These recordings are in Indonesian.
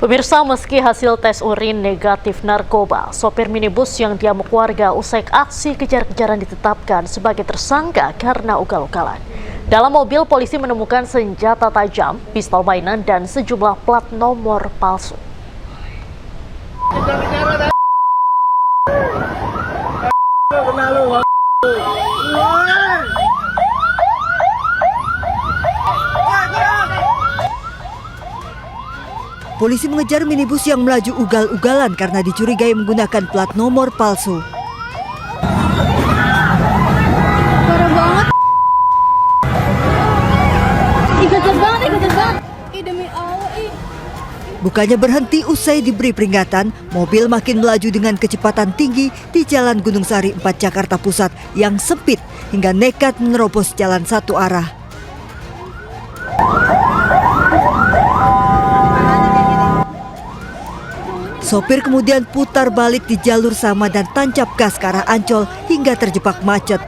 Pemirsa, meski hasil tes urin negatif narkoba, sopir minibus yang diamuk warga usai aksi kejar-kejaran ditetapkan sebagai tersangka karena ugal-ugalan. Dalam mobil, polisi menemukan senjata tajam, pistol mainan, dan sejumlah plat nomor palsu. Polisi mengejar minibus yang melaju ugal-ugalan karena dicurigai menggunakan plat nomor palsu. Parah banget. Ikutan banget. Demi Allah, Bukannya berhenti usai diberi peringatan, mobil makin melaju dengan kecepatan tinggi di Jalan Gunung Sari 4 Jakarta Pusat yang sempit hingga nekat menerobos jalan satu arah. Sopir kemudian putar balik di jalur sama dan tancap gas ke arah Ancol hingga terjebak macet.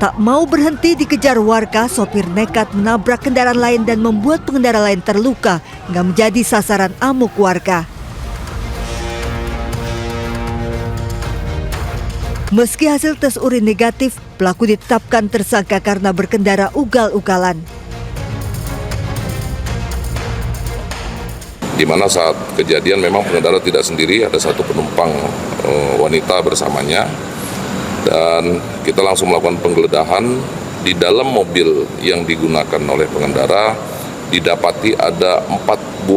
Tak mau berhenti dikejar warga, sopir nekat menabrak kendaraan lain dan membuat pengendara lain terluka hingga menjadi sasaran amuk warga. Meski hasil tes urin negatif, pelaku ditetapkan tersangka karena berkendara ugal-ugalan. Di mana saat kejadian memang pengendara tidak sendiri, ada satu penumpang wanita bersamanya, dan kita langsung melakukan penggeledahan. Di dalam mobil yang digunakan oleh pengendara didapati ada 4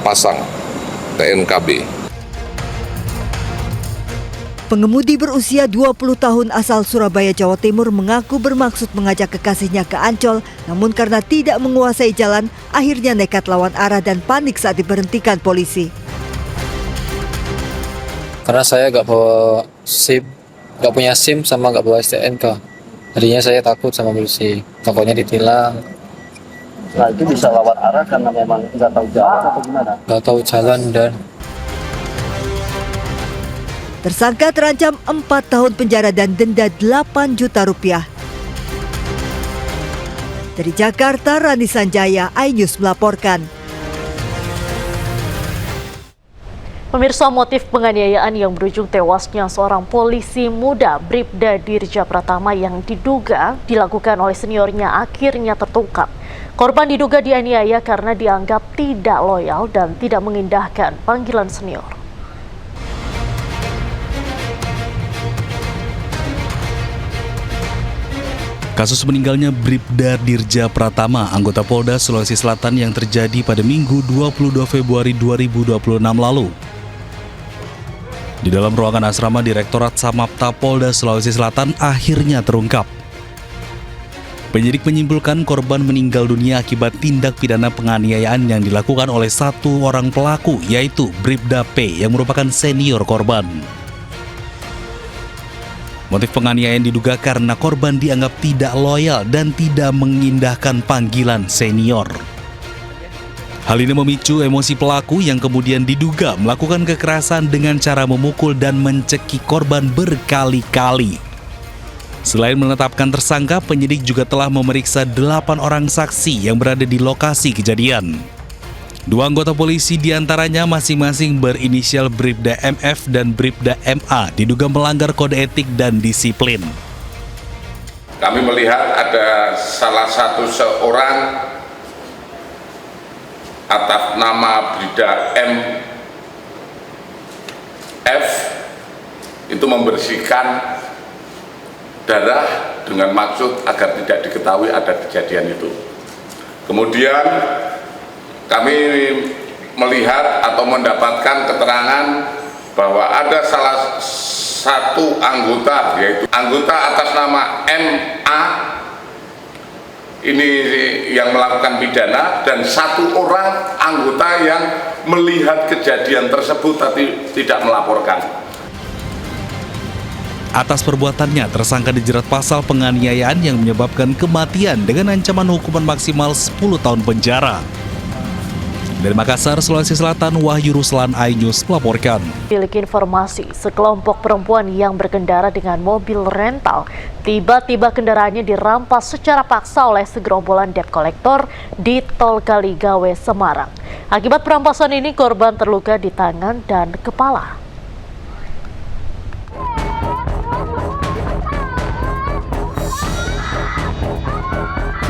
pasang TNKB. Pengemudi berusia 20 tahun asal Surabaya, Jawa Timur mengaku bermaksud mengajak kekasihnya ke Ancol, namun karena tidak menguasai jalan, akhirnya nekat lawan arah dan panik saat diberhentikan polisi. Karena saya nggak bawa SIM, nggak punya SIM sama nggak bawa STNK. Tadinya saya takut sama polisi, takutnya ditilang. Nah, itu bisa lawan arah karena memang nggak tahu jalan atau gimana? Nggak tahu jalan dan Tersangka terancam 4 tahun penjara dan denda 8 juta rupiah. Dari Jakarta, Rani Sanjaya, iNews melaporkan. Pemirsa, motif penganiayaan yang berujung tewasnya seorang polisi muda Bribda Dirja Pratama yang diduga dilakukan oleh seniornya akhirnya terungkap. Korban diduga dianiaya karena dianggap tidak loyal dan tidak mengindahkan panggilan senior. Kasus meninggalnya Bribda Dirja Pratama, anggota Polda Sulawesi Selatan yang terjadi pada Minggu 22 Februari 2026 lalu. Di dalam ruangan asrama Direktorat Samapta Polda Sulawesi Selatan akhirnya terungkap. Penyidik menyimpulkan korban meninggal dunia akibat tindak pidana penganiayaan yang dilakukan oleh satu orang pelaku, yaitu Bribda P yang merupakan senior korban. Motif penganiayaan diduga karena korban dianggap tidak loyal dan tidak mengindahkan panggilan senior. Hal ini memicu emosi pelaku yang kemudian diduga melakukan kekerasan dengan cara memukul dan mencekik korban berkali-kali. Selain menetapkan tersangka, penyidik juga telah memeriksa 8 orang saksi yang berada di lokasi kejadian. 2 anggota polisi diantaranya masing-masing berinisial Bribda MF dan Bribda MA diduga melanggar kode etik dan disiplin. Kami melihat ada salah satu seorang atas nama Bribda MF itu membersihkan darah dengan maksud agar tidak diketahui ada kejadian itu. Kemudian kami melihat atau mendapatkan keterangan bahwa ada salah satu anggota, yaitu anggota atas nama MA ini yang melakukan pidana, dan satu orang anggota yang melihat kejadian tersebut tapi tidak melaporkan. Atas perbuatannya, tersangka dijerat pasal penganiayaan yang menyebabkan kematian dengan ancaman hukuman maksimal 10 tahun penjara. Dari Makassar, Sulawesi Selatan, Wahyu Ruslan, iNews melaporkan. Memiliki informasi, sekelompok perempuan yang berkendara dengan mobil rental tiba-tiba kendaraannya dirampas secara paksa oleh segerombolan debt collector di Tol Kaligawe, Semarang. Akibat perampasan ini, korban terluka di tangan dan kepala.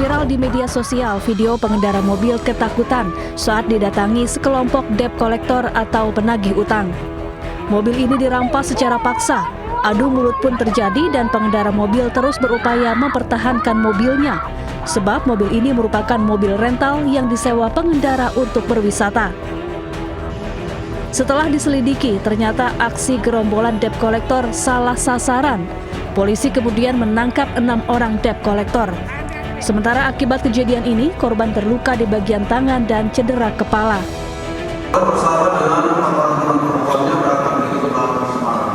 Viral di media sosial video pengendara mobil ketakutan saat didatangi sekelompok debt collector atau penagih utang. Mobil ini dirampas secara paksa, adu mulut pun terjadi dan pengendara mobil terus berupaya mempertahankan mobilnya. Sebab mobil ini merupakan mobil rental yang disewa pengendara untuk berwisata. Setelah diselidiki, ternyata aksi gerombolan debt collector salah sasaran. Polisi kemudian menangkap 6 orang debt collector. Sementara akibat kejadian ini, korban terluka di bagian tangan dan cedera kepala. Bersama dengan teman-teman perempuannya berangkat menuju ke Semarang.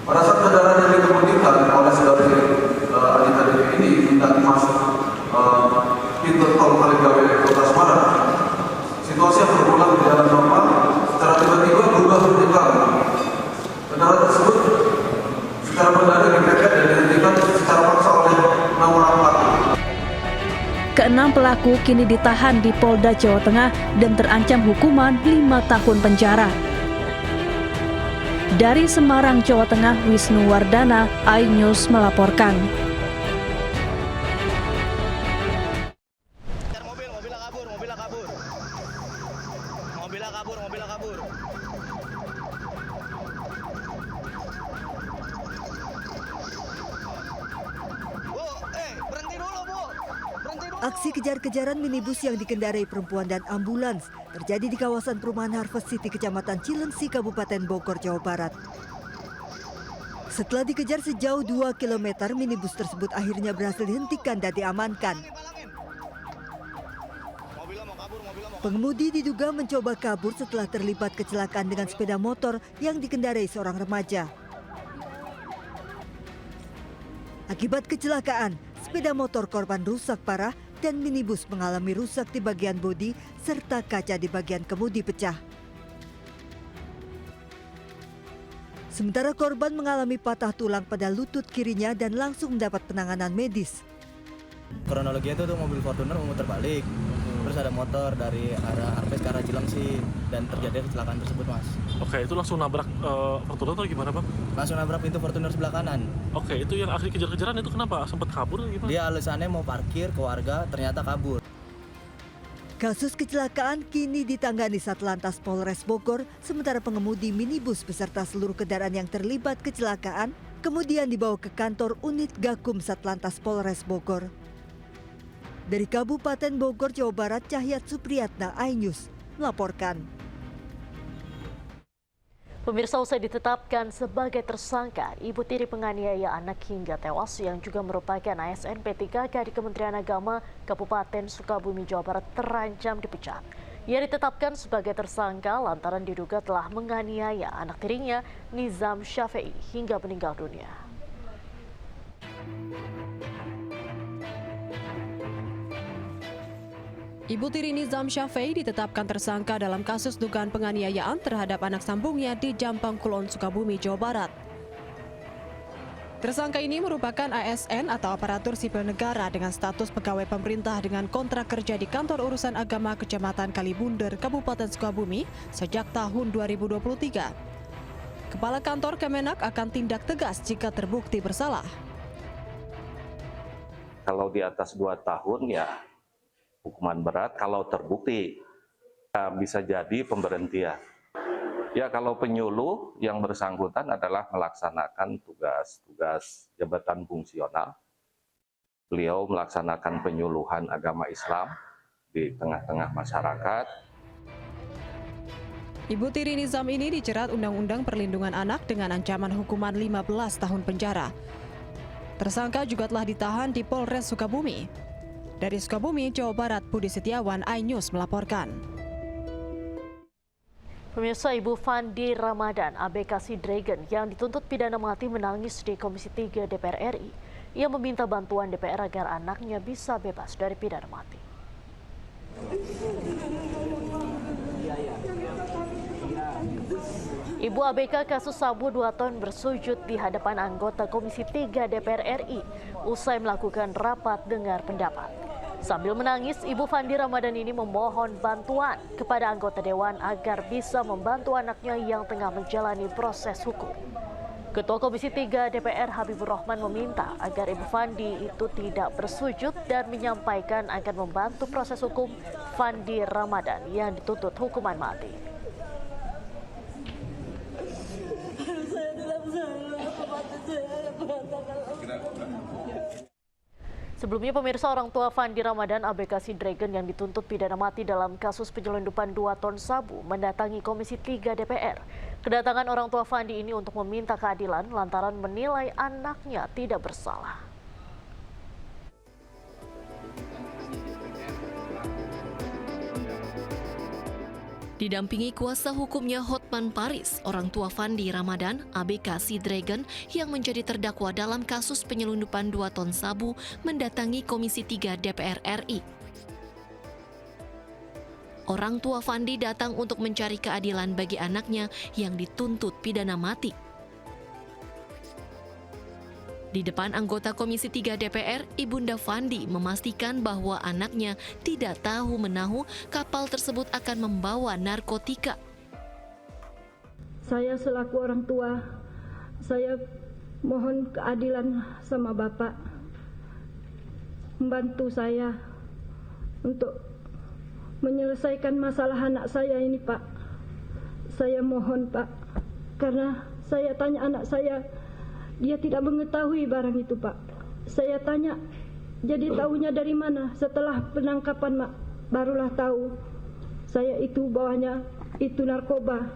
Pada saat kendaraan yang dikemudikan oleh saudari Anita Dewi ini hendak masuk pintu tol Kaligawe Kota Semarang, situasi yang berulang di jalan normal secara tiba-tiba berubah vertikal. Kendaraan tersebut secara mendadak dipepet dan dihentikan secara paksa oleh 6 orang pelaku. Keenam pelaku kini ditahan di Polda Jawa Tengah dan terancam hukuman 5 tahun penjara. Dari Semarang, Jawa Tengah, Wisnu Wardana, iNews melaporkan. Aksi kejar-kejaran minibus yang dikendarai perempuan dan ambulans terjadi di kawasan perumahan Harvest City, Kecamatan Cilengsi, Kabupaten Bogor, Jawa Barat. Setelah dikejar sejauh 2 km, minibus tersebut akhirnya berhasil dihentikan dan diamankan. Pengemudi diduga mencoba kabur setelah terlibat kecelakaan dengan sepeda motor yang dikendarai seorang remaja. Akibat kecelakaan, sepeda motor korban rusak parah dan minibus mengalami rusak di bagian bodi serta kaca di bagian kemudi pecah. Sementara korban mengalami patah tulang pada lutut kirinya dan langsung mendapat penanganan medis. Kronologinya itu mobil Fortuner memutar balik, terus ada motor dari arah Harvest ke arah Cilengsi dan terjadi kecelakaan tersebut, Mas. Oke, itu langsung nabrak Fortuner atau gimana, Bang? Langsung nabrak pintu Fortuner sebelah kanan. Oke, itu yang akhirnya kejar-kejaran itu kenapa? Sempat kabur atau gimana? Dia alasannya mau parkir ke warga, ternyata kabur. Kasus kecelakaan kini ditangani Satlantas Polres Bogor, sementara pengemudi minibus beserta seluruh kendaraan yang terlibat kecelakaan kemudian dibawa ke kantor unit Gakum Satlantas Polres Bogor. Dari Kabupaten Bogor, Jawa Barat, Cahyat Supriyatna, iNews melaporkan. Pemirsa, usai ditetapkan sebagai tersangka, ibu tiri penganiaya anak hingga tewas yang juga merupakan ASN P3K di Kementerian Agama Kabupaten Sukabumi, Jawa Barat terancam dipecat. Ia ditetapkan sebagai tersangka lantaran diduga telah menganiaya anak tirinya Nizam Syafei hingga meninggal dunia. Ibu tiri Nizam Syafei ditetapkan tersangka dalam kasus dugaan penganiayaan terhadap anak sambungnya di Jampang Kulon, Sukabumi, Jawa Barat. Tersangka ini merupakan ASN atau aparatur sipil negara dengan status pegawai pemerintah dengan kontrak kerja di Kantor Urusan Agama Kecamatan Kalibunder, Kabupaten Sukabumi sejak tahun 2023. Kepala Kantor Kemenak akan tindak tegas jika terbukti bersalah. Kalau di atas 2 tahun ya hukuman berat, kalau terbukti ya bisa jadi pemberhentian. Ya kalau penyuluh yang bersangkutan adalah melaksanakan tugas jabatan fungsional. Beliau melaksanakan penyuluhan agama Islam di tengah-tengah masyarakat. Ibu tiri Nizam ini dijerat Undang-Undang Perlindungan Anak dengan ancaman hukuman 15 tahun penjara. Tersangka juga telah ditahan di Polres Sukabumi. Dari Sukabumi, Jawa Barat, Budi Setiawan, iNews melaporkan. Pemirsa, Ibu Fandi Ramadan, ABK Sea Dragon yang dituntut pidana mati menangis di Komisi 3 DPR RI. Ia meminta bantuan DPR agar anaknya bisa bebas dari pidana mati. Ibu ABK kasus sabu 2 ton bersujud di hadapan anggota Komisi 3 DPR RI usai melakukan rapat dengar pendapat. Sambil menangis, Ibu Fandi Ramadan ini memohon bantuan kepada anggota Dewan agar bisa membantu anaknya yang tengah menjalani proses hukum. Ketua Komisi 3 DPR Habibur Rahman meminta agar Ibu Fandi itu tidak bersujud dan menyampaikan akan membantu proses hukum Fandi Ramadan yang dituntut hukuman mati. Sebelumnya pemirsa, orang tua Fandi Ramadan ABK Sidragon yang dituntut pidana mati dalam kasus penyelundupan 2 ton sabu mendatangi Komisi 3 DPR. Kedatangan orang tua Fandi ini untuk meminta keadilan lantaran menilai anaknya tidak bersalah. Didampingi kuasa hukumnya Hotman Paris, orang tua Fandi Ramadan, ABK Sidragon yang menjadi terdakwa dalam kasus penyelundupan 2 ton sabu mendatangi Komisi 3 DPR RI. Orang tua Fandi datang untuk mencari keadilan bagi anaknya yang dituntut pidana mati. Di depan anggota Komisi 3 DPR, Ibunda Fandi memastikan bahwa anaknya tidak tahu menahu kapal tersebut akan membawa narkotika. Saya selaku orang tua, saya mohon keadilan sama Bapak. Membantu saya untuk menyelesaikan masalah anak saya ini, Pak. Saya mohon, Pak, karena saya tanya anak saya, dia tidak mengetahui barang itu, Pak. Saya tanya, jadi tahunya dari mana? Setelah penangkapan, Mak, barulah tahu. Saya itu bawahnya itu narkoba.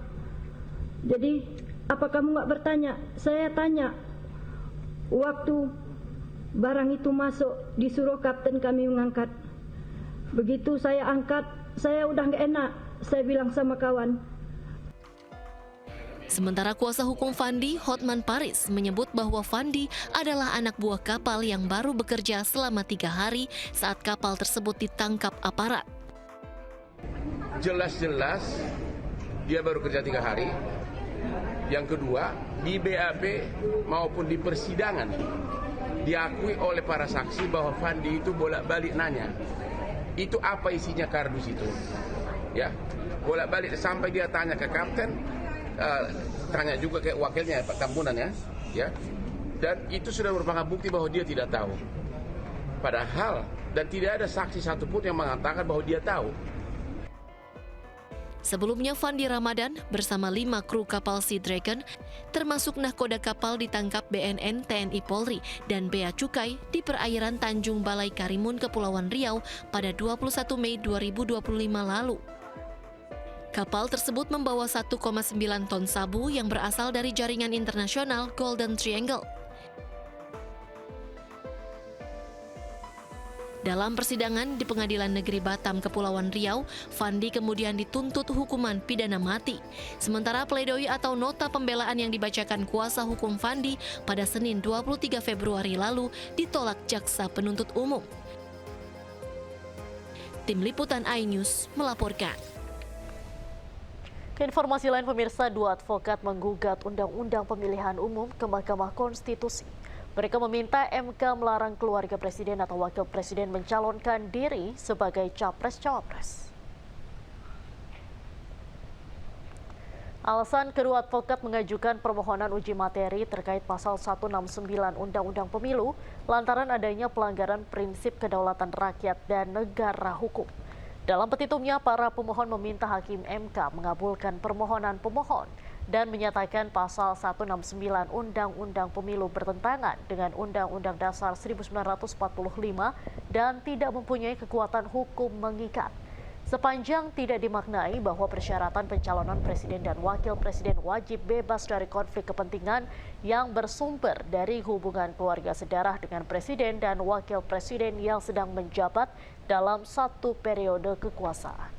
Jadi, apa kamu nggak bertanya? Saya tanya, waktu barang itu masuk, disuruh kapten kami mengangkat. Begitu saya angkat, saya udah nggak enak. Saya bilang sama kawan. Sementara kuasa hukum Fandi, Hotman Paris, menyebut bahwa Fandi adalah anak buah kapal yang baru bekerja selama 3 hari saat kapal tersebut ditangkap aparat. Jelas-jelas dia baru kerja 3 hari. Yang kedua, di BAP maupun di persidangan diakui oleh para saksi bahwa Fandi itu bolak-balik nanya, itu apa isinya kardus itu, ya, bolak-balik sampai dia tanya ke kapten. Tanya juga ke wakilnya Pak Tambunan, ya, dan itu sudah merupakan bukti bahwa dia tidak tahu. Padahal dan tidak ada saksi satupun yang mengatakan bahwa dia tahu. Sebelumnya Fandi Ramadan bersama 5 kru kapal Sidragon termasuk nahkoda kapal ditangkap BNN, TNI Polri, dan Bea Cukai di perairan Tanjung Balai Karimun, Kepulauan Riau pada 21 Mei 2025 lalu. Kapal tersebut membawa 1,9 ton sabu yang berasal dari jaringan internasional Golden Triangle. Dalam persidangan di Pengadilan Negeri Batam, Kepulauan Riau, Fandi kemudian dituntut hukuman pidana mati. Sementara pledoi atau nota pembelaan yang dibacakan kuasa hukum Fandi pada Senin 23 Februari lalu ditolak jaksa penuntut umum. Tim Liputan iNews melaporkan. Keinformasi lain pemirsa, 2 advokat menggugat Undang-Undang Pemilihan Umum ke Mahkamah Konstitusi. Mereka meminta MK melarang keluarga presiden atau wakil presiden mencalonkan diri sebagai capres-cawapres. Alasan kedua advokat mengajukan permohonan uji materi terkait pasal 169 Undang-Undang Pemilu lantaran adanya pelanggaran prinsip kedaulatan rakyat dan negara hukum. Dalam petitumnya, para pemohon meminta Hakim MK mengabulkan permohonan pemohon dan menyatakan pasal 169 Undang-Undang Pemilu bertentangan dengan Undang-Undang Dasar 1945 dan tidak mempunyai kekuatan hukum mengikat. Sepanjang tidak dimaknai bahwa persyaratan pencalonan presiden dan wakil presiden wajib bebas dari konflik kepentingan yang bersumber dari hubungan keluarga sedarah dengan presiden dan wakil presiden yang sedang menjabat dalam satu periode kekuasaan.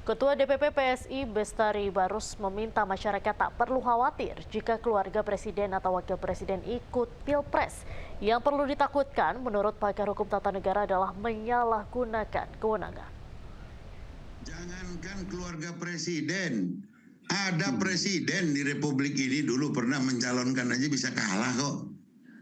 Ketua DPP PSI Bestari Barus meminta masyarakat tak perlu khawatir jika keluarga presiden atau wakil presiden ikut pilpres. Yang perlu ditakutkan menurut pakar hukum tata negara adalah menyalahgunakan kewenangan. Jangankan keluarga presiden, ada presiden di Republik ini dulu pernah mencalonkan aja bisa kalah kok.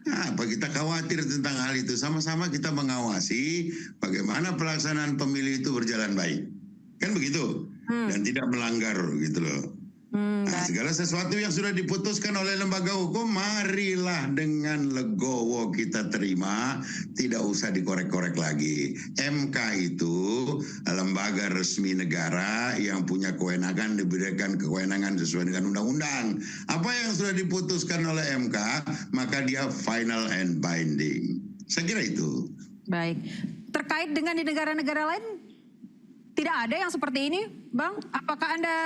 Nah, apa kita khawatir tentang hal itu? Sama-sama kita mengawasi bagaimana pelaksanaan pemilu itu berjalan baik. Kan begitu? Dan tidak melanggar gitu loh. Nah, segala sesuatu yang sudah diputuskan oleh lembaga hukum, marilah dengan legowo kita terima, tidak usah dikorek-korek lagi. MK itu lembaga resmi negara yang punya kewenangan, diberikan kewenangan sesuai dengan undang-undang. Apa yang sudah diputuskan oleh MK, maka dia final and binding. Saya kira itu. Baik. Terkait dengan di negara-negara lain, tidak ada yang seperti ini, Bang? Apakah Anda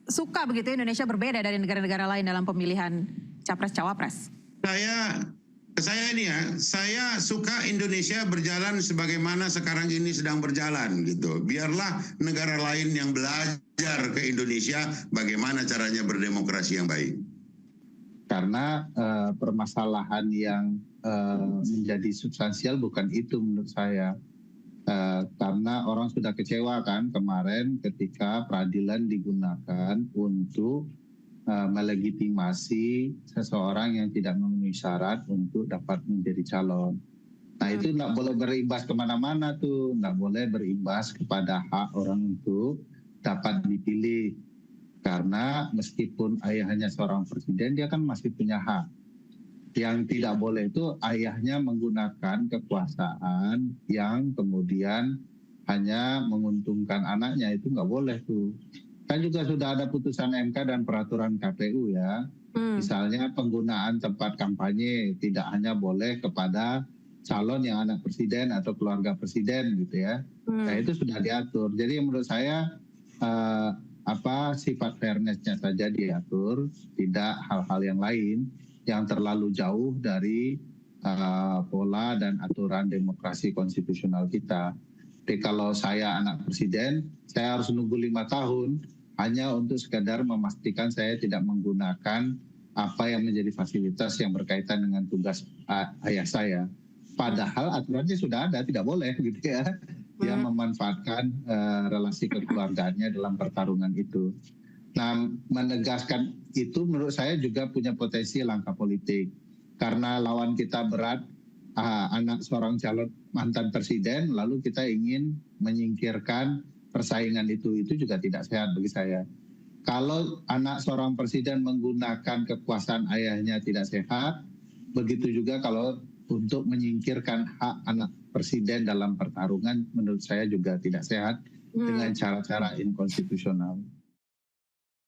suka begitu Indonesia berbeda dari negara-negara lain dalam pemilihan capres-cawapres? Saya suka Indonesia berjalan sebagaimana sekarang ini sedang berjalan gitu. Biarlah negara lain yang belajar ke Indonesia bagaimana caranya berdemokrasi yang baik. Karena permasalahan yang menjadi substansial bukan itu menurut saya. Karena orang sudah kecewa kan kemarin ketika peradilan digunakan untuk melegitimasi seseorang yang tidak memenuhi syarat untuk dapat menjadi calon. Nah itu nggak boleh berimbas kemana-mana tuh, nggak boleh berimbas kepada hak orang untuk dapat dipilih. Karena meskipun ayahnya seorang presiden, dia kan masih punya hak. Yang tidak boleh itu ayahnya menggunakan kekuasaan yang kemudian hanya menguntungkan anaknya, itu nggak boleh tuh. Kan juga sudah ada putusan MK dan peraturan KPU ya. Misalnya penggunaan tempat kampanye tidak hanya boleh kepada calon yang anak presiden atau keluarga presiden gitu ya. Nah itu sudah diatur. Jadi menurut saya sifat fairness-nya saja diatur, tidak hal-hal yang lain yang terlalu jauh dari pola dan aturan demokrasi konstitusional kita. Jadi kalau saya anak presiden, saya harus nunggu 5 tahun hanya untuk sekadar memastikan saya tidak menggunakan apa yang menjadi fasilitas yang berkaitan dengan tugas ayah saya. Padahal aturannya sudah ada, tidak boleh gitu ya. Dia memanfaatkan relasi kekeluargaannya dalam pertarungan itu. Nah, menegaskan itu menurut saya juga punya potensi langkah politik. Karena lawan kita berat, anak seorang calon mantan presiden, lalu kita ingin menyingkirkan persaingan itu juga tidak sehat bagi saya. Kalau anak seorang presiden menggunakan kekuasaan ayahnya tidak sehat, begitu juga kalau untuk menyingkirkan hak anak presiden dalam pertarungan menurut saya juga tidak sehat dengan cara-cara inkonstitusional.